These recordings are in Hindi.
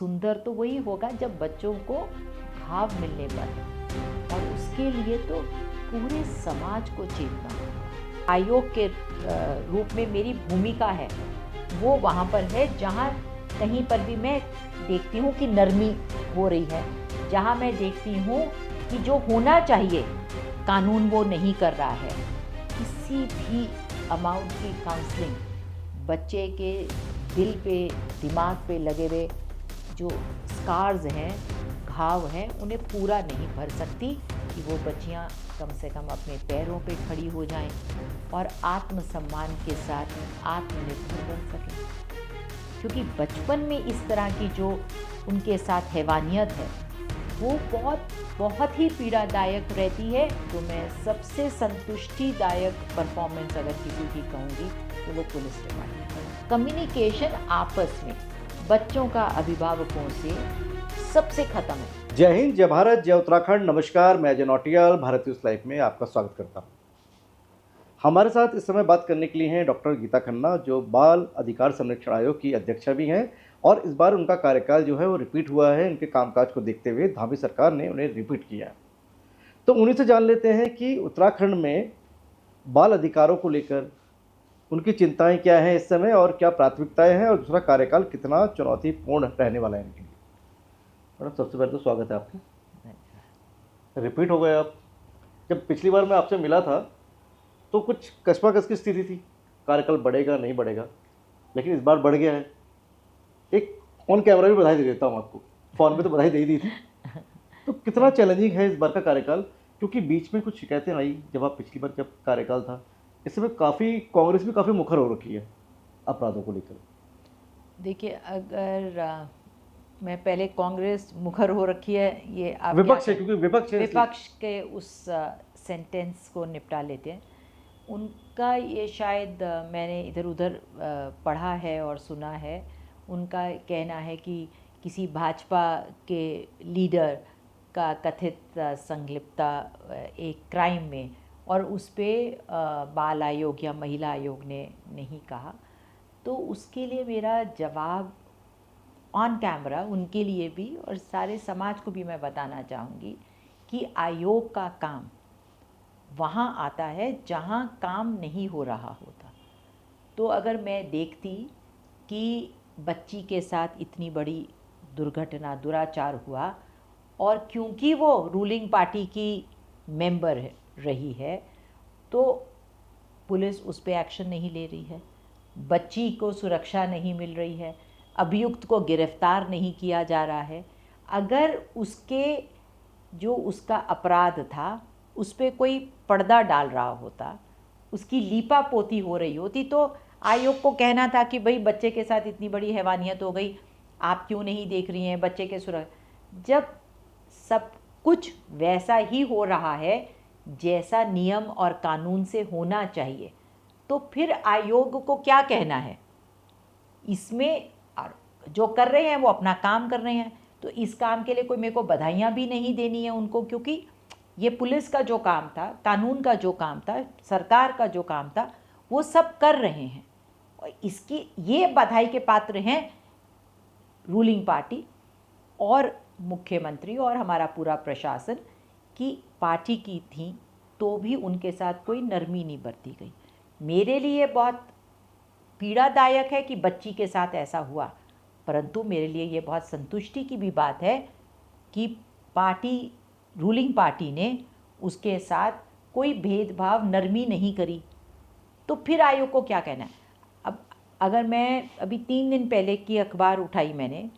सुंदर तो वही होगा जब बच्चों को घाव मिलने पर, और उसके लिए तो पूरे समाज को चेतना होगा। आयोग के रूप में मेरी भूमिका है वो वहाँ पर है जहाँ कहीं पर भी मैं देखती हूँ कि नरमी हो रही है, जहाँ मैं देखती हूँ कि जो होना चाहिए कानून वो नहीं कर रहा है, किसी भी अमाउंट की काउंसलिंग बच्चे के दिल पे दिमाग पे लगे हुए जो स्कार्स हैं, घाव हैं, उन्हें पूरा नहीं भर सकती कि वो बच्चियाँ कम से कम अपने पैरों पे खड़ी हो जाएं और आत्मसम्मान के साथ आत्मनिर्भर बन सकें। क्योंकि बचपन में इस तरह की जो उनके साथ हैवानियत है वो बहुत ही पीड़ादायक रहती है। तो मैं सबसे संतुष्टिदायक परफॉर्मेंस अगर किसी की कहूँगी तो वो पुलिस डिपार्टमेंट है। कम्युनिकेशन आपस में बच्चों का अभिभावकों से सबसे खत्म है। जय हिंद, जय भारत, जय उत्तराखंड। नमस्कार, मैं अजय नौटियाल भारत न्यूज़ लाइव में आपका स्वागत करता हूँ। हमारे साथ इस समय बात करने के लिए हैं डॉक्टर गीता खन्ना, जो बाल अधिकार संरक्षण आयोग की अध्यक्षा भी हैं, और इस बार उनका कार्यकाल जो है वो रिपीट हुआ है। उनके कामकाज को देखते हुए धामी सरकार ने उन्हें रिपीट किया। तो उन्हीं से जान लेते हैं कि उत्तराखंड में बाल अधिकारों को लेकर उनकी चिंताएं क्या हैं इस समय, और क्या प्राथमिकताएं हैं, और दूसरा कार्यकाल कितना चुनौतीपूर्ण रहने वाला है इनके लिए। मैडम, सबसे पहले तो स्वागत है आपका। रिपीट हो गए आप। जब पिछली बार मैं आपसे मिला था तो कुछ कशमकश की स्थिति थी, कार्यकाल बढ़ेगा नहीं बढ़ेगा, लेकिन इस बार बढ़ गया है। एक ऑन कैमरा भी बधाई दे देता हूँ आपको, फ़ोन पे तो बधाई दे ही दी थी। तो कितना चैलेंजिंग है इस बार का कार्यकाल, क्योंकि बीच में कुछ शिकायतें आई जब आप पिछली बार जब कार्यकाल था। इस समय काफ़ी कांग्रेस भी काफ़ी मुखर हो रखी है अपराधों को लेकर। देखिए, अगर मैं पहले कांग्रेस मुखर हो रखी है, ये आप विपक्ष है, क्योंकि विपक्ष है, विपक्ष के उस सेंटेंस को निपटा लेते हैं। उनका ये शायद मैंने इधर उधर पढ़ा है और सुना है। उनका कहना है कि किसी भाजपा के लीडर का कथित संलिप्तता एक क्राइम में, और उस पर बाल आयोग या महिला आयोग ने नहीं कहा। तो उसके लिए मेरा जवाब ऑन कैमरा उनके लिए भी और सारे समाज को भी मैं बताना चाहूँगी कि आयोग का काम वहाँ आता है जहाँ काम नहीं हो रहा होता। तो अगर मैं देखती कि बच्ची के साथ इतनी बड़ी दुर्घटना, दुराचार हुआ, और क्योंकि वो रूलिंग पार्टी की मेंबर रही है, तो पुलिस उस पर एक्शन नहीं ले रही है, बच्ची को सुरक्षा नहीं मिल रही है, अभियुक्त को गिरफ्तार नहीं किया जा रहा है। अगर उसके जो उसका अपराध था उस पर कोई पर्दा डाल रहा होता, उसकी लीपा पोती हो रही होती, तो आयोग को कहना था कि भाई बच्चे के साथ इतनी बड़ी हैवानियत हो गई, आप क्यों नहीं देख रही हैं बच्चे के सुरक्षा। जब सब कुछ वैसा ही हो रहा है जैसा नियम और कानून से होना चाहिए, तो फिर आयोग को क्या कहना है। इसमें जो कर रहे हैं वो अपना काम कर रहे हैं, तो इस काम के लिए कोई मेरे को बधाइयाँ भी नहीं देनी है उनको, क्योंकि ये पुलिस का जो काम था, कानून का जो काम था, सरकार का जो काम था, वो सब कर रहे हैं। और इसकी ये बधाई के पात्र हैं रूलिंग पार्टी और मुख्यमंत्री और हमारा पूरा प्रशासन, की पार्टी की थी तो भी उनके साथ कोई नरमी नहीं बरती गई। मेरे लिए बहुत पीड़ादायक है कि बच्ची के साथ ऐसा हुआ, परंतु मेरे लिए ये बहुत संतुष्टि की भी बात है कि पार्टी, रूलिंग पार्टी ने उसके साथ कोई भेदभाव, नरमी नहीं करी। तो फिर आयोग को क्या कहना है। अब अगर मैं अभी 3 दिन पहले की अखबार उठाई मैंने,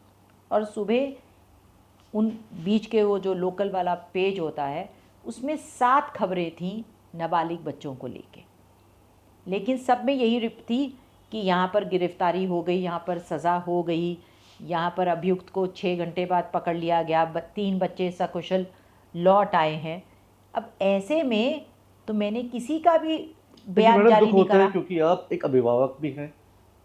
और सुबह उन बीच के वो जो लोकल वाला पेज होता है उसमें 7 खबरें थीं नाबालिग बच्चों को लेके, लेकिन सब में यही रिप थी कि यहाँ पर गिरफ्तारी हो गई, यहाँ पर सज़ा हो गई, यहाँ पर अभियुक्त को 6 घंटे बाद पकड़ लिया गया, 3 बच्चे सकुशल लौट आए हैं। अब ऐसे में तो मैंने किसी का भी बयान जारी नहीं करा। क्योंकि आप एक अभिभावक भी हैं,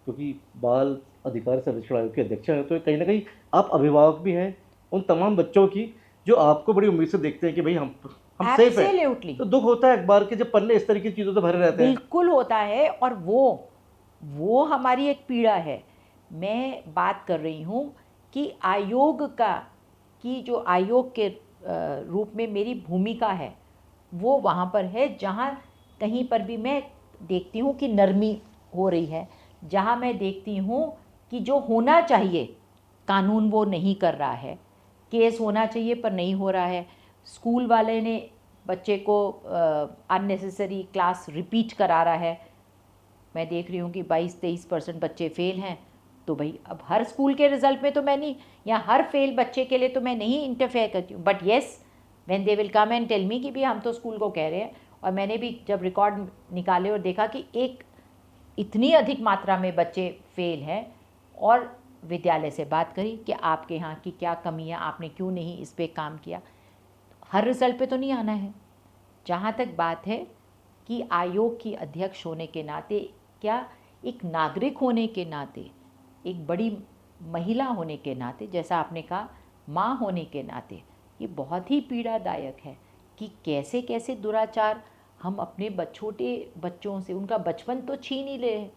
क्योंकि बाल अधिकार संरक्षण आयोग के अध्यक्ष हैं, तो कहीं ना कहीं आप अभिभावक भी हैं उन तमाम बच्चों की जो आपको बड़ी उम्मीद से देखते हैं कि भाई हम सेफ हैं। तो दुख होता है अखबार के जब पन्ने इस तरह की चीज़ों से भरे रहते हैं। बिल्कुल होता है, और वो हमारी एक पीड़ा है। मैं बात कर रही हूँ कि आयोग की जो आयोग के रूप में मेरी भूमिका है वो वहाँ पर है, जहाँ कहीं पर भी मैं देखती हूँ कि नरमी हो रही है, जहाँ मैं देखती हूँ कि जो होना चाहिए कानून वो नहीं कर रहा है, केस होना चाहिए पर नहीं हो रहा है, स्कूल वाले ने बच्चे को अननेसेसरी क्लास रिपीट करा रहा है। मैं देख रही हूँ कि 22-23% बच्चे फेल हैं, तो भाई अब हर स्कूल के रिज़ल्ट में तो मैं नहीं, या हर फेल बच्चे के लिए तो मैं नहीं इंटरफेयर करती हूँ, but yes when they will come and tell me कि भी हम तो स्कूल को कह रहे हैं। और मैंने भी जब रिकॉर्ड निकाले और देखा कि एक इतनी अधिक मात्रा में बच्चे फेल हैं, और विद्यालय से बात करी कि आपके यहाँ की क्या कमियाँ, आपने क्यों नहीं इस पर काम किया। हर रिज़ल्ट पे तो नहीं आना है। जहाँ तक बात है कि आयोग की अध्यक्ष होने के नाते, क्या एक नागरिक होने के नाते, एक बड़ी महिला होने के नाते, जैसा आपने कहा माँ होने के नाते, ये बहुत ही पीड़ादायक है कि कैसे कैसे दुराचार हम अपने छोटे बच्चों से, उनका बचपन तो छीन ही ले हैं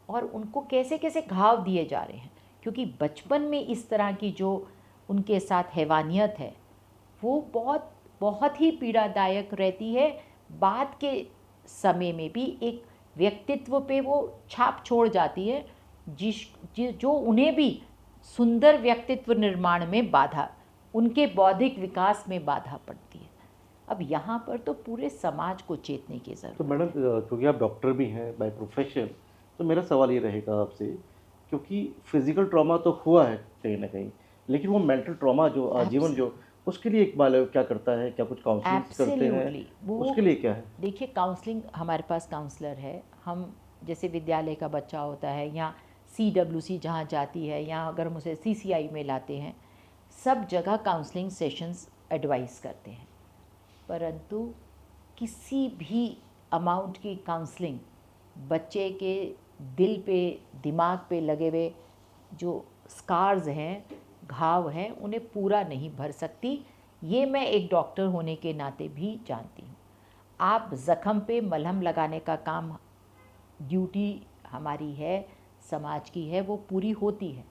और उनको कैसे कैसे घाव दिए जा रहे हैं, क्योंकि बचपन में इस तरह की जो उनके साथ हैवानियत है वो बहुत बहुत ही पीड़ादायक रहती है। बाद के समय में भी एक व्यक्तित्व पे वो छाप छोड़ जाती है, जो उन्हें भी सुंदर व्यक्तित्व निर्माण में बाधा, उनके बौद्धिक विकास में बाधा पड़ती है। अब यहाँ पर तो पूरे समाज को चेतने की तो ज़रूरत मैडम, है। क्योंकि आप डॉक्टर भी हैं बाय प्रोफेशन, तो मेरा सवाल ये रहेगा आपसे, क्योंकि फिजिकल ट्रॉमा तो हुआ है कहीं ना कहीं, लेकिन वो मेंटल ट्रॉमा जो आजीवन जो, उसके लिए इकबाल क्या करता है? क्या कुछ काउंसलिंग्स करते हैं? एब्सोल्युटली। वो उसके लिए क्या है? देखिए, काउंसलिंग, हमारे पास काउंसलर है। हम जैसे विद्यालय का बच्चा होता है या CWC जहाँ जाती है, या अगर हम उसे CCI में लाते हैं, सब जगह काउंसलिंग सेशंस एडवाइस करते हैं, परंतु किसी भी अमाउंट की काउंसलिंग बच्चे के दिल पे, दिमाग पे लगे हुए जो स्कार्स हैं, घाव हैं, उन्हें पूरा नहीं भर सकती। ये मैं एक डॉक्टर होने के नाते भी जानती हूँ। आप ज़ख़म पे मलहम लगाने का काम, ड्यूटी हमारी है, समाज की है, वो पूरी होती है,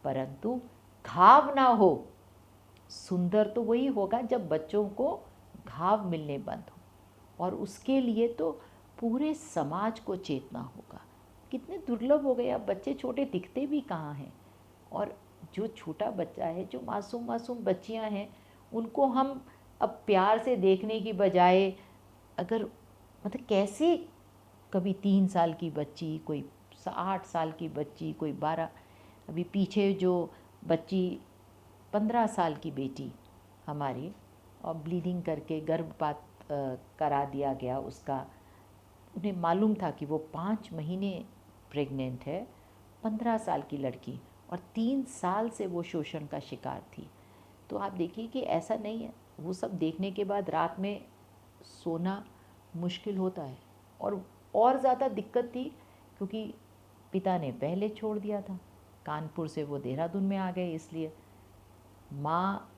परंतु घाव ना हो। सुंदर तो वही होगा जब बच्चों को घाव मिलने बंद हो, और उसके लिए तो पूरे समाज को चेतना होगा। कितने दुर्लभ हो गए, अब बच्चे छोटे दिखते भी कहाँ हैं, और जो छोटा बच्चा है, जो मासूम मासूम बच्चियां हैं, उनको हम अब प्यार से देखने की बजाय, अगर मतलब कैसे, कभी 3 साल की बच्ची, कोई 8 साल की बच्ची, कोई 12, अभी पीछे जो बच्ची 15 साल की बेटी हमारी, और ब्लीडिंग करके गर्भपात करा दिया गया उसका। उन्हें मालूम था कि वो 5 महीने प्रेग्नेंट है, 15 साल की लड़की, और 3 साल से वो शोषण का शिकार थी। तो आप देखिए कि ऐसा नहीं है, वो सब देखने के बाद रात में सोना मुश्किल होता है। और ज़्यादा दिक्कत थी क्योंकि पिता ने पहले छोड़ दिया था, कानपुर से वो देहरादून में आ गए, इसलिए माँ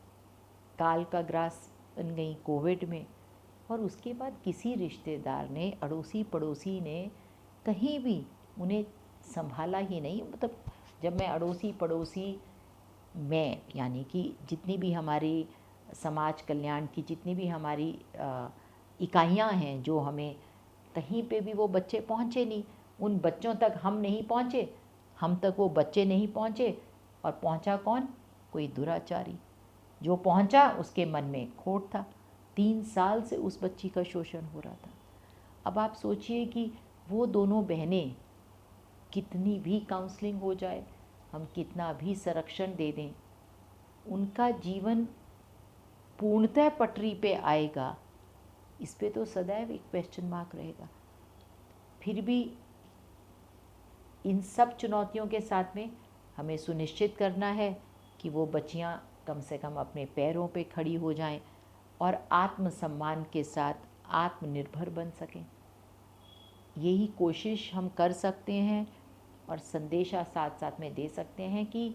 काल का ग्रास बन गई कोविड में। और उसके बाद किसी रिश्तेदार ने, अड़ोसी पड़ोसी ने कहीं भी उन्हें संभाला ही नहीं। मतलब जब मैं अड़ोसी पड़ोसी में, यानी कि जितनी भी हमारी समाज कल्याण की जितनी भी हमारी इकाइयाँ हैं, जो हमें, कहीं पे भी वो बच्चे पहुँचे नहीं, उन बच्चों तक हम नहीं पहुँचे, हम तक वो बच्चे नहीं पहुँचे, और पहुँचा कौन? कोई दुराचारी। जो पहुँचा उसके मन में खोट था, 3 साल से उस बच्ची का शोषण हो रहा था। अब आप सोचिए कि वो दोनों बहनें, कितनी भी काउंसलिंग हो जाए, हम कितना भी संरक्षण दे दें, उनका जीवन पूर्णतः पटरी पे आएगा, इस पे तो सदैव एक क्वेश्चन मार्क रहेगा। फिर भी इन सब चुनौतियों के साथ में हमें सुनिश्चित करना है कि वो बच्चियां कम से कम अपने पैरों पे खड़ी हो जाएं और आत्मसम्मान के साथ आत्मनिर्भर बन सकें। यही कोशिश हम कर सकते हैं, और संदेशा साथ साथ में दे सकते हैं कि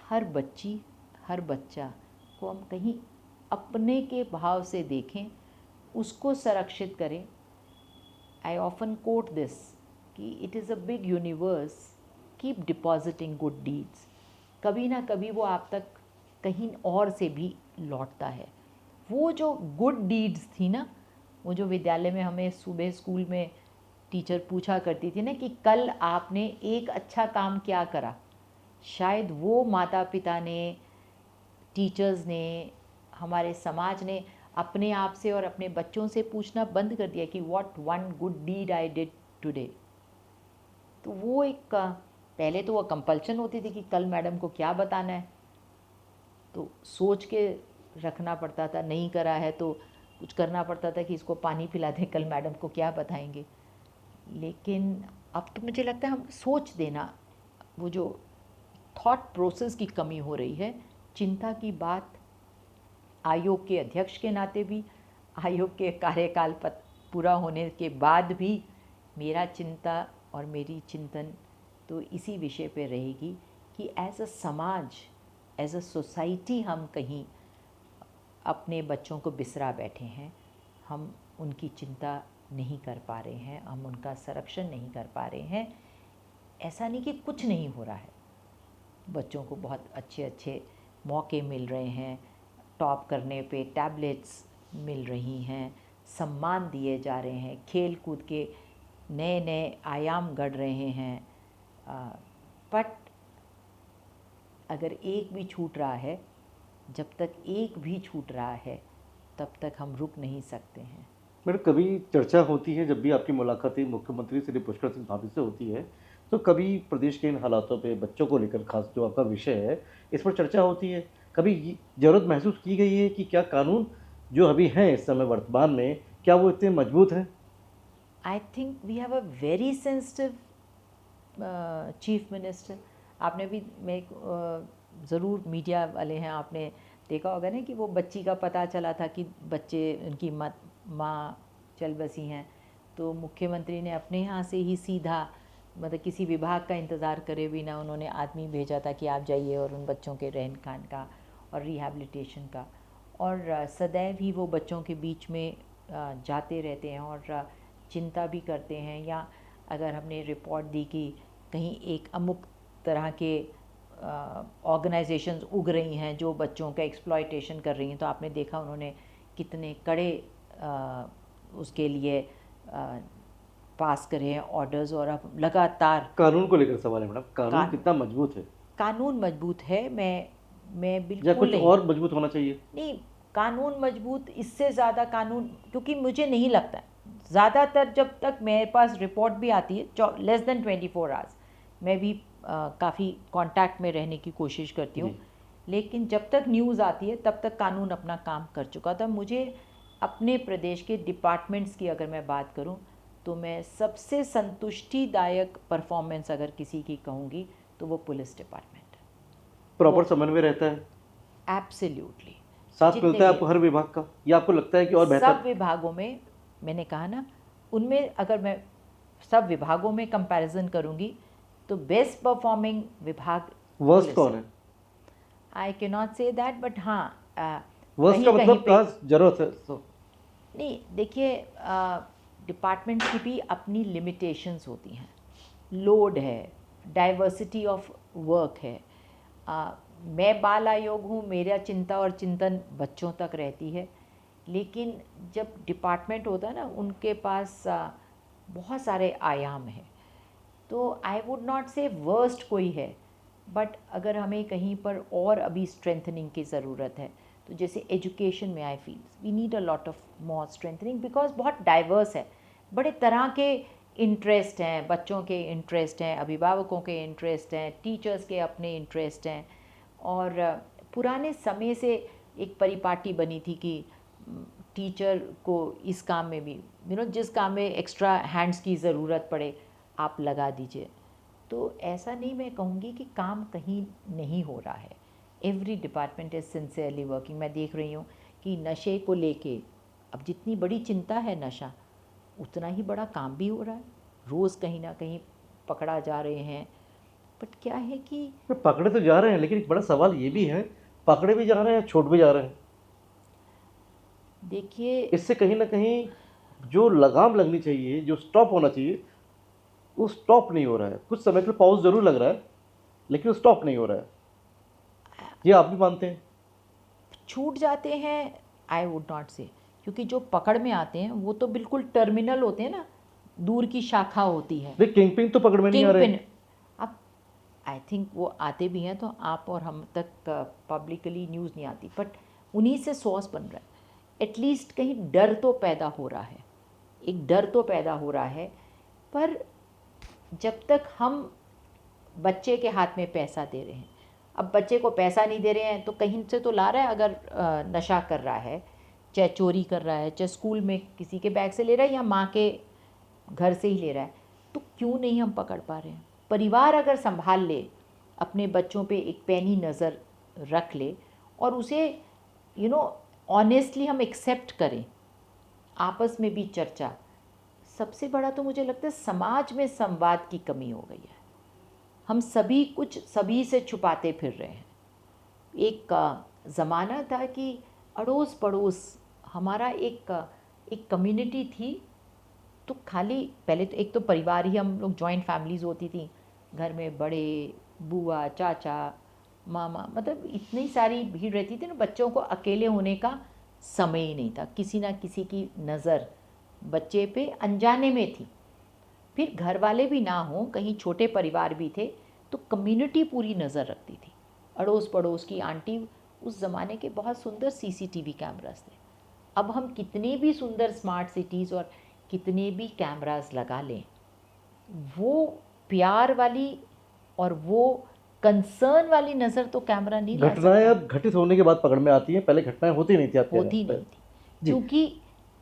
हर बच्ची, हर बच्चा को हम कहीं अपने के भाव से देखें, उसको संरक्षित करें। आई ऑफन कोट दिस कि it is a big universe, keep depositing good deeds. कभी ना कभी वो आप तक कहीं और से भी लौटता है। वो जो गुड डीड्स थी ना, वो जो विद्यालय में हमें सुबह स्कूल में टीचर पूछा करती थी ना कि कल आपने एक अच्छा काम क्या करा, शायद वो माता पिता ने, टीचर्स ने, हमारे समाज ने अपने आप से और अपने बच्चों से पूछना बंद कर दिया कि what one good deed I did today. तो वो एक पहले तो वो कंपल्शन होती थी कि कल मैडम को क्या बताना है, तो सोच के रखना पड़ता था, नहीं करा है तो कुछ करना पड़ता था कि इसको पानी पिला दें, कल मैडम को क्या बताएंगे। लेकिन अब तो मुझे लगता है हम सोच देना, वो जो थॉट प्रोसेस की कमी हो रही है। चिंता की बात आयोग के अध्यक्ष के नाते भी, आयोग के कार्यकाल पूरा होने के बाद भी मेरा चिंता और मेरी चिंतन तो इसी विषय पे रहेगी कि एज अ समाज, एज अ सोसाइटी हम कहीं अपने बच्चों को बिसरा बैठे हैं। हम उनकी चिंता नहीं कर पा रहे हैं, हम उनका संरक्षण नहीं कर पा रहे हैं। ऐसा नहीं कि कुछ नहीं हो रहा है, बच्चों को बहुत अच्छे अच्छे मौके मिल रहे हैं, टॉप करने पे टैबलेट्स मिल रही हैं, सम्मान दिए जा रहे हैं, खेल कूद के नए नए आयाम गढ़ रहे हैं। बट अगर एक भी छूट रहा है, जब तक एक भी छूट रहा है तब तक हम रुक नहीं सकते हैं। मैडम, कभी चर्चा होती है जब भी आपकी मुलाकातें मुख्यमंत्री श्री पुष्कर सिंह धामी से होती है, तो कभी प्रदेश के इन हालातों पे बच्चों को लेकर खास जो आपका विषय है इस पर चर्चा होती है? कभी ज़रूरत महसूस की गई है कि क्या कानून जो अभी हैं इस समय वर्तमान में, क्या वो इतने मजबूत हैं? I think we have a very sensitive chief minister. आपने भी, मैं ज़रूर मीडिया वाले हैं, आपने देखा होगा ना कि वो बच्ची का पता चला था कि बच्चे उनकी माँ चल बसी हैं, तो मुख्यमंत्री ने अपने यहाँ से ही सीधा, मतलब किसी विभाग का इंतज़ार करे बिना उन्होंने आदमी भेजा था कि आप जाइए और उन बच्चों के रहन खान का और रिहैबिलिटेशन का, और सदैव ही वो बच्चों के बीच में जाते रहते हैं और चिंता भी करते हैं। या अगर हमने रिपोर्ट दी कि कहीं एक अमुक तरह के ऑर्गेनाइजेशंस उग रही हैं जो बच्चों का एक्सप्लॉयटेशन कर रही हैं, तो आपने देखा उन्होंने कितने कड़े उसके लिए पास करे हैं ऑर्डर्स, और अब लगातार कानून को लेकर सवाल है मैडम, कानून कान कितना मजबूत है कानून मजबूत है। मैं या बिल्कुल कुछ नहीं, और मजबूत होना चाहिए? नहीं, कानून मजबूत, इससे ज़्यादा कानून, क्योंकि मुझे नहीं लगता है ज़्यादातर, जब तक मेरे पास रिपोर्ट भी आती है लेस देन 24 आवर्स, मैं भी काफ़ी कांटेक्ट में रहने की कोशिश करती हूँ, लेकिन जब तक न्यूज़ आती है तब तक कानून अपना काम कर चुका था। मुझे अपने प्रदेश के डिपार्टमेंट्स की अगर मैं बात करूँ तो मैं सबसे संतुष्टिदायक परफॉर्मेंस अगर किसी की कहूँगी तो वो पुलिस डिपार्टमेंट है। प्रॉपर समन्वय रहता है, एब्सोल्युटली। साथ जितने मिलता है भी आपको हर विभाग का, या आपको लगता है कि और सब बेहतर? विभागों में, मैंने कहा ना, उनमें अगर मैं सब विभागों में कंपैरिजन करूंगी तो बेस्ट परफॉर्मिंग विभाग वर्स्ट पुलिस कौन है। है? I can not say that, but हाँ, वर्स्ट कहीं का कहीं मतलब पे, कहाँ जरूरत है तो? नहीं, देखिए, डिपार्टमेंट की भी अपनी लिमिटेशंस होती हैं, लोड है, डाइवर्सिटी ऑफ वर्क है। मैं बाल आयोग हूँ, मेरा चिंता और चिंतन बच्चों तक रहती है, लेकिन जब डिपार्टमेंट होता है ना, उनके पास बहुत सारे आयाम हैं। तो आई वुड नॉट से वर्स्ट कोई है, बट अगर हमें कहीं पर और अभी स्ट्रेंथनिंग की ज़रूरत है, तो जैसे एजुकेशन में I feel we need a lot of more strengthening, because बहुत डाइवर्स है, बड़े तरह के इंटरेस्ट हैं, बच्चों के इंटरेस्ट हैं, अभिभावकों के इंटरेस्ट हैं, टीचर्स के अपने इंटरेस्ट हैं। और पुराने समय से एक परिपाटी बनी थी कि टीचर को इस काम में भी, जिस काम में एक्स्ट्रा हैंड्स की ज़रूरत पड़े आप लगा दीजिए। तो ऐसा नहीं मैं कहूँगी कि काम कहीं नहीं हो रहा है, every department is sincerely working. मैं देख रही हूँ कि नशे को लेके अब जितनी बड़ी चिंता है नशा, उतना ही बड़ा काम भी हो रहा है, रोज़ कहीं ना कहीं पकड़ा जा रहे हैं। बट क्या है कि पकड़े तो जा रहे हैं, लेकिन एक बड़ा सवाल ये भी है, पकड़े भी जा रहे हैं, छोड़ भी जा रहे हैं। देखिए, इससे कहीं ना कहीं जो लगाम लगनी चाहिए, जो स्टॉप होना चाहिए, वो स्टॉप नहीं हो रहा है। कुछ समय के लिए पॉज जरूर लग रहा है, लेकिन वो स्टॉप नहीं हो रहा है। ये आप भी मानते हैं? छूट जाते हैं, आई वुड नॉट से, क्योंकि जो पकड़ में आते हैं वो तो बिल्कुल टर्मिनल होते हैं ना, दूर की शाखा होती है। नहीं, किंग पिन तो पकड़ में नहीं आ किंग रहे। पिन, अब आई थिंक वो आते भी हैं तो आप और हम तक पब्लिकली न्यूज़ नहीं आती, बट उन्हीं से सॉस बन रहा है। एटलीस्ट कहीं डर तो पैदा हो रहा है, एक डर तो पैदा हो रहा है। पर जब तक हम बच्चे के हाथ में पैसा दे रहे हैं, अब बच्चे को पैसा नहीं दे रहे हैं तो कहीं से तो ला रहा है, अगर नशा कर रहा है, चाहे चोरी कर रहा है, चाहे स्कूल में किसी के बैग से ले रहा है या माँ के घर से ही ले रहा है, तो क्यों नहीं हम पकड़ पा रहे हैं? परिवार अगर संभाल ले, अपने बच्चों पे एक पैनी नज़र रख ले और उसे ऑनेस्टली हम एक्सेप्ट करें, आपस में भी चर्चा। सबसे बड़ा तो मुझे लगता है समाज में संवाद की कमी हो गई है। हम सभी कुछ सभी से छुपाते फिर रहे हैं। एक ज़माना था कि अड़ोस पड़ोस हमारा एक कम्युनिटी थी, तो खाली पहले तो एक तो परिवार ही, हम लोग जॉइंट फैमिलीज़ होती थी, घर में बड़े बुआ चाचा मामा, मतलब इतनी सारी भीड़ रहती थी ना, बच्चों को अकेले होने का समय ही नहीं था। किसी ना किसी की नज़र बच्चे पे अनजाने में थी। फिर घर वाले भी ना हों, कहीं छोटे परिवार भी थे, तो कम्युनिटी पूरी नज़र रखती थी। अड़ोस पड़ोस की आंटी, उस ज़माने के बहुत सुंदर सीसीटीवी कैमरास थे। अब हम कितने भी सुंदर स्मार्ट सिटीज़ और कितने भी कैमरास लगा लें, वो प्यार वाली और वो कंसर्न वाली नज़र तो कैमरा नहीं ला घटनाएं सकता। अब घटित होने के बाद पकड़ में आती हैं, पहले घटनाएं होती नहीं थी आपके होती यहाँ पे। नहीं थी, जी। क्योंकि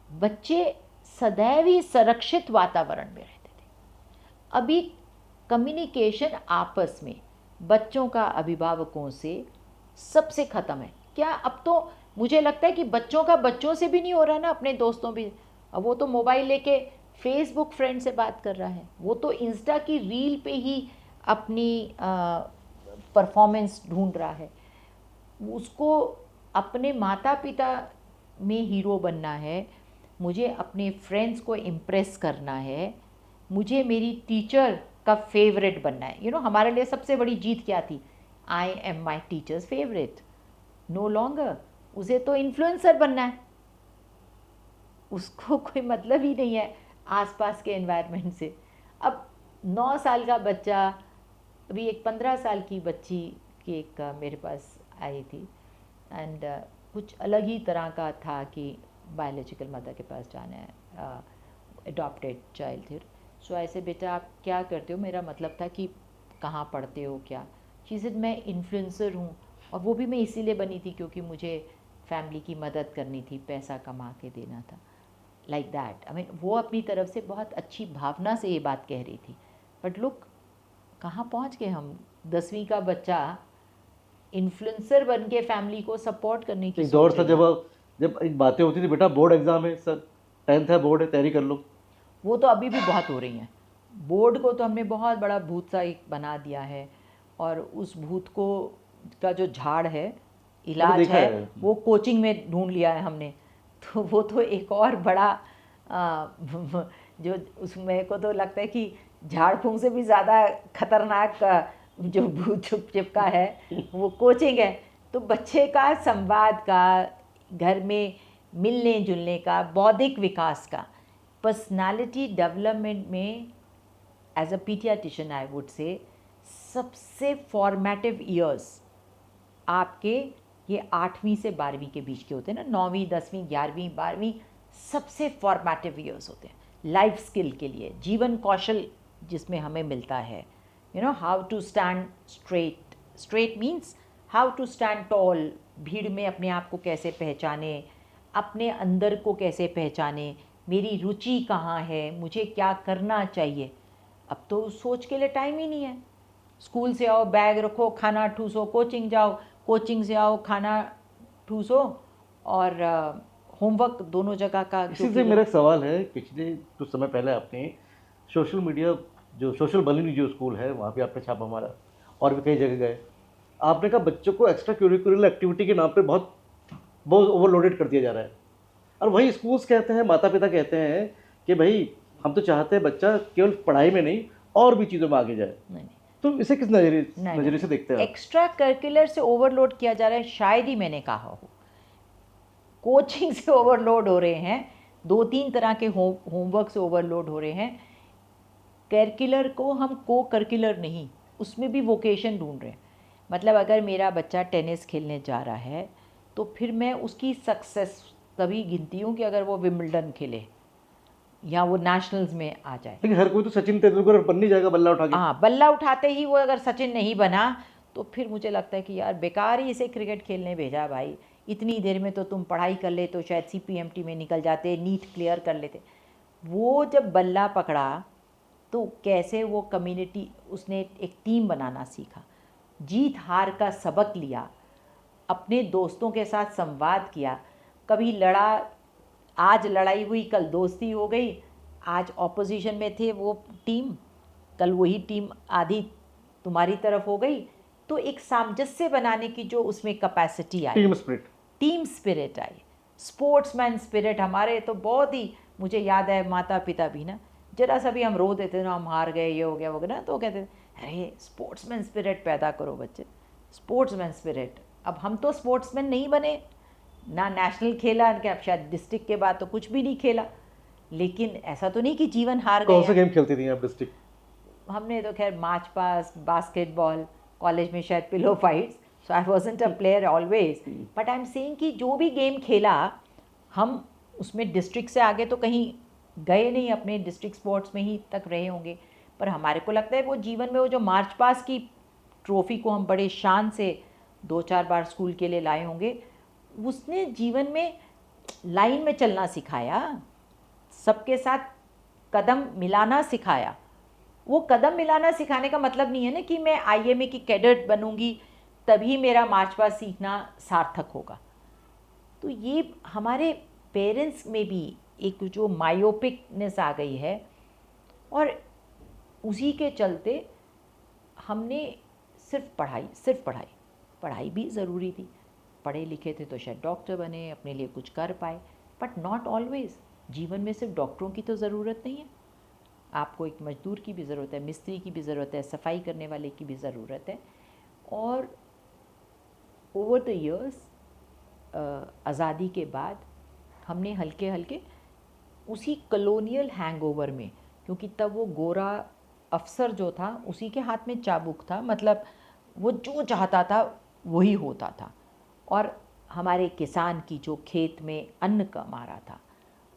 बच्चे सदैव ही संरक्षित वातावरण में रहते थे। अभी कम्युनिकेशन आपस में बच्चों का अभिभावकों से सबसे ख़त्म है। क्या अब तो मुझे लगता है कि बच्चों का बच्चों से भी नहीं हो रहा ना, अपने दोस्तों भी। अब वो तो मोबाइल लेके फेसबुक फ्रेंड से बात कर रहा है, वो तो इंस्टा की रील पे ही अपनी परफॉर्मेंस ढूंढ रहा है। उसको अपने माता पिता में हीरो बनना है, मुझे अपने फ्रेंड्स को इम्प्रेस करना है, मुझे मेरी टीचर का फेवरेट बनना है। हमारे लिए सबसे बड़ी जीत क्या थी? I am my teacher's favourite. No longer, उसे तो इन्फ्लुएंसर बनना है, उसको कोई मतलब ही नहीं है आसपास के एनवायरनमेंट से। अब 9 साल का बच्चा, अभी एक 15 साल की बच्ची की एक मेरे पास आई थी, एंड कुछ अलग ही तरह का था कि बायोलॉजिकल मदर के पास जाना है, अडॉप्टेड चाइल्ड थे। सो ऐसे, बेटा आप क्या करते हो? मेरा मतलब था कि कहाँ पढ़ते हो, क्या? शी सेड मैं इन्फ्लुएंसर हूँ, और वो भी मैं इसीलिए बनी थी क्योंकि मुझे फैमिली की मदद करनी थी, पैसा कमा के देना था, लाइक दैट। आई मीन, वो अपनी तरफ से बहुत अच्छी भावना से ये बात कह रही थी, बट लुक कहाँ पहुँच गए हम। 10वीं का बच्चा इन्फ्लुएंसर बन के फैमिली को सपोर्ट करने की एक दौर सोच था रही है। जब एक बातें होती थी, बेटा बोर्ड एग्जाम है सर, 10th है, बोर्ड है, तैयारी कर लो। वो तो अभी भी बहुत हो रही हैं। बोर्ड को तो हमने बहुत बड़ा भूत सा एक बना दिया है, और उस भूत को का जो झाड़ है, मैंने इलाज देखा है, है। वो कोचिंग में ढूंढ लिया है हमने। तो वो तो एक और बड़ा जो उसमें को तो लगता है कि झाड़ फूंक से भी ज़्यादा खतरनाक जो भूत छुप चिपका है वो कोचिंग है। तो बच्चे का संवाद का, घर में मिलने जुलने का, बौद्धिक विकास का, पर्सनालिटी डेवलपमेंट में as a paediatrician I would say सबसे फॉर्मेटिव ईयर्स आपके ये 8वीं से 12वीं के बीच के होते हैं ना। 9वीं 10वीं 11वीं 12वीं सबसे फॉर्मेटिव ईयर्स होते हैं लाइफ स्किल के लिए, जीवन कौशल जिसमें हमें मिलता है। How to stand straight, straight means how to stand tall, भीड़ में अपने आप को कैसे पहचाने, अपने अंदर को कैसे पहचाने, मेरी रुचि कहाँ है, मुझे क्या करना चाहिए। अब तो उस सोच के लिए टाइम ही नहीं है। स्कूल से आओ, बैग रखो, खाना ठूसो, कोचिंग जाओ, कोचिंग से आओ, खाना ठूसो, और होमवर्क दोनों जगह का। इसी से मेरा एक सवाल है, पिछले कुछ समय पहले आपने सोशल मीडिया, जो सोशल बलिंग जो स्कूल है वहाँ पे आपने छापा मारा, और भी कई जगह गए, आपने कहा बच्चों को एक्स्ट्रा करिकुलर एक्टिविटी के नाम पे बहुत बहुत ओवरलोडेड कर दिया जा रहा है। और वही स्कूल्स कहते हैं, माता पिता कहते हैं कि भाई हम तो चाहते हैं बच्चा केवल पढ़ाई में नहीं और भी चीज़ों में आगे जाए। नहीं, तो इसे किस नजरिए नहीं, नजरिए से देखते हैं आप? एक्स्ट्रा करिकुलर से ओवरलोड किया जा रहा है, शायद ही मैंने कहा हो। कोचिंग से ओवरलोड हो रहे हैं, 2-3 तरह के होमवर्क से ओवरलोड हो रहे हैं। करिकुलर को हम को करिकुलर नहीं, उसमें भी वोकेशन ढूंढ रहे हैं। मतलब अगर मेरा बच्चा टेनिस खेलने जा रहा है तो फिर मैं उसकी सक्सेस कभी गिनती हूँ कि अगर वो विंबलडन खेले या वो नेशनल्स में आ जाए। लेकिन हर कोई तो सचिन तेंदुलकर बन नहीं जाएगा बल्ला उठा के। हाँ, बल्ला उठाते ही वो अगर सचिन नहीं बना तो फिर मुझे लगता है कि यार बेकार ही इसे क्रिकेट खेलने भेजा भाई। इतनी देर में तो तुम पढ़ाई कर ले तो शायद CPMT में निकल जाते, नीट क्लियर कर लेते। वो जब बल्ला पकड़ा तो कैसे वो कम्युनिटी, उसने एक टीम बनाना सीखा, जीत हार का सबक लिया, अपने दोस्तों के साथ संवाद किया। कभी लड़ा, आज लड़ाई हुई कल दोस्ती हो गई, आज ऑपोजिशन में थे वो टीम, कल वही टीम आधी तुम्हारी तरफ हो गई। तो एक सामंजस्य बनाने की जो उसमें capacity I, team spirit I, sportsman spirit. हमारे तो बहुत ही, मुझे याद है माता पिता भी ना, जरा सा भी हम रो देते ना, हम हार गए, ये हो गया वो गया ना, तो कहते अरे स्पोर्ट्समैन स्पिरिट पैदा करो बच्चे, स्पोर्ट्समैन स्पिरिट। अब हम तो स्पोर्ट्समैन नहीं बने ना, नेशनल खेला, क्या शायद डिस्ट्रिक्ट के बाद तो कुछ भी नहीं खेला, लेकिन ऐसा तो नहीं कि जीवन हार गए। कौन सा गेम खेलती थी आप डिस्ट्रिक्ट? हमने तो खैर मार्च पास, बास्केटबॉल, कॉलेज में शायद pillow fights, so I wasn't a player always, but I am saying कि जो भी गेम खेला हम उसमें डिस्ट्रिक्ट से आगे तो कहीं गए नहीं, अपने डिस्ट्रिक्ट स्पोर्ट्स में ही तक रहे होंगे। पर हमारे को लगता है वो जीवन में वो जो मार्च पास की ट्रॉफी को हम बड़े शान से 2-4 बार स्कूल के लिए लाए होंगे, उसने जीवन में लाइन में चलना सिखाया, सबके साथ कदम मिलाना सिखाया। वो कदम मिलाना सिखाने का मतलब नहीं है ना कि मैं IMA की कैडेट बनूंगी तभी मेरा मार्च पास्ट सीखना सार्थक होगा। तो ये हमारे पेरेंट्स में भी एक जो मायोपिकनेस आ गई है, और उसी के चलते हमने सिर्फ पढ़ाई भी ज़रूरी थी, पढ़े लिखे थे तो शायद डॉक्टर बने, अपने लिए कुछ कर पाए, बट नॉट ऑलवेज। जीवन में सिर्फ डॉक्टरों की तो ज़रूरत नहीं है, आपको एक मजदूर की भी ज़रूरत है, मिस्त्री की भी ज़रूरत है, सफाई करने वाले की भी ज़रूरत है। और ओवर द इयर्स, आज़ादी के बाद हमने हल्के हल्के उसी कॉलोनियल हैंगओवर में, क्योंकि तब वो गोरा अफसर जो था उसी के हाथ में चाबुक था, मतलब वो जो चाहता था वही होता था। और हमारे किसान की जो खेत में अन्न कमा रहा था,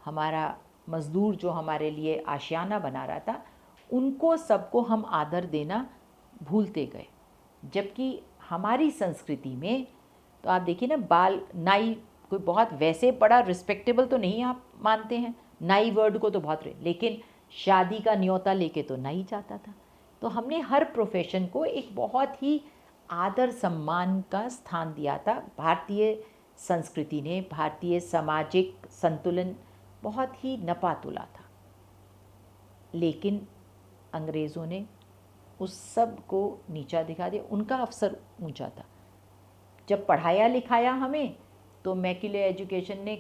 हमारा मज़दूर जो हमारे लिए आशियाना बना रहा था, उनको सबको हम आदर देना भूलते गए। जबकि हमारी संस्कृति में तो आप देखिए ना, बाल नाई कोई बहुत वैसे बड़ा रिस्पेक्टेबल तो नहीं आप मानते हैं, नाई वर्ड को तो बहुत लेकिन शादी का न्योता लेके तो नाई जाता था। तो हमने हर प्रोफेशन को एक बहुत ही आदर सम्मान का स्थान दिया था। भारतीय संस्कृति ने, भारतीय सामाजिक संतुलन बहुत ही नपा तुला था, लेकिन अंग्रेज़ों ने उस सब को नीचा दिखा दिया, उनका अवसर ऊंचा था। जब पढ़ाया लिखाया हमें तो मैक्युलर एजुकेशन ने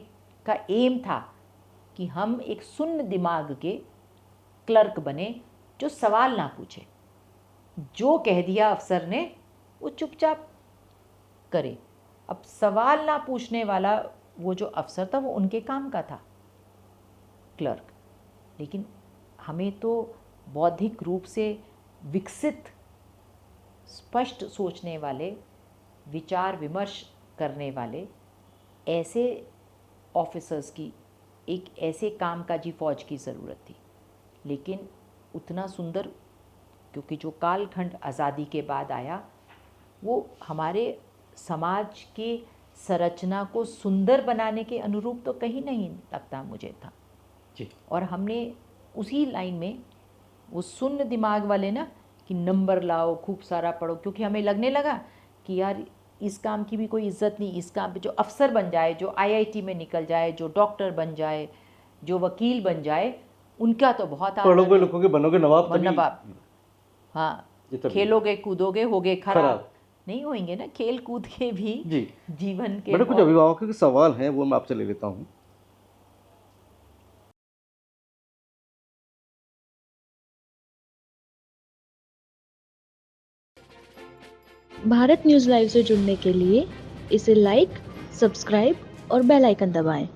का एम था कि हम एक सुन्न दिमाग के क्लर्क बने जो सवाल ना पूछे, जो कह दिया अफसर ने वो चुपचाप करे। अब सवाल ना पूछने वाला वो जो अफसर था वो उनके काम का था, क्लर्क। लेकिन हमें तो बौद्धिक रूप से विकसित, स्पष्ट सोचने वाले, विचार विमर्श करने वाले ऐसे ऑफिसर्स की, एक ऐसे कामकाजी फ़ौज की ज़रूरत थी। लेकिन उतना सुंदर, क्योंकि जो कालखंड आज़ादी के बाद आया वो हमारे समाज के संरचना को सुंदर बनाने के अनुरूप तो कहीं नहीं लगता मुझे था जी। और हमने उसी लाइन में वो सुन्न दिमाग वाले ना कि नंबर लाओ, खूब सारा पढ़ो, क्योंकि हमें लगने लगा कि यार इस काम की भी कोई इज्जत नहीं, इस काम पे जो अफसर बन जाए, जो IIT में निकल जाए, जो डॉक्टर बन जाए, जो वकील बन जाए, उनका तो बहुत आदर पढ़ोगे है। लिखोगे बनोगे नवाब तभी। नवाब, हाँ, जी, तभी। खेलोगे कूदोगे होगे खराब, खराब। नहीं होंगे ना, खेल कूद के भी जी। जीवन के बेटा कुछ बहुत अभिभावकों के सवाल हैं वो मैं आपसे ले लेता हूँ। भारत न्यूज़ लाइव से जुड़ने के लिए इसे लाइक, सब्सक्राइब और बेल आइकन दबाएं।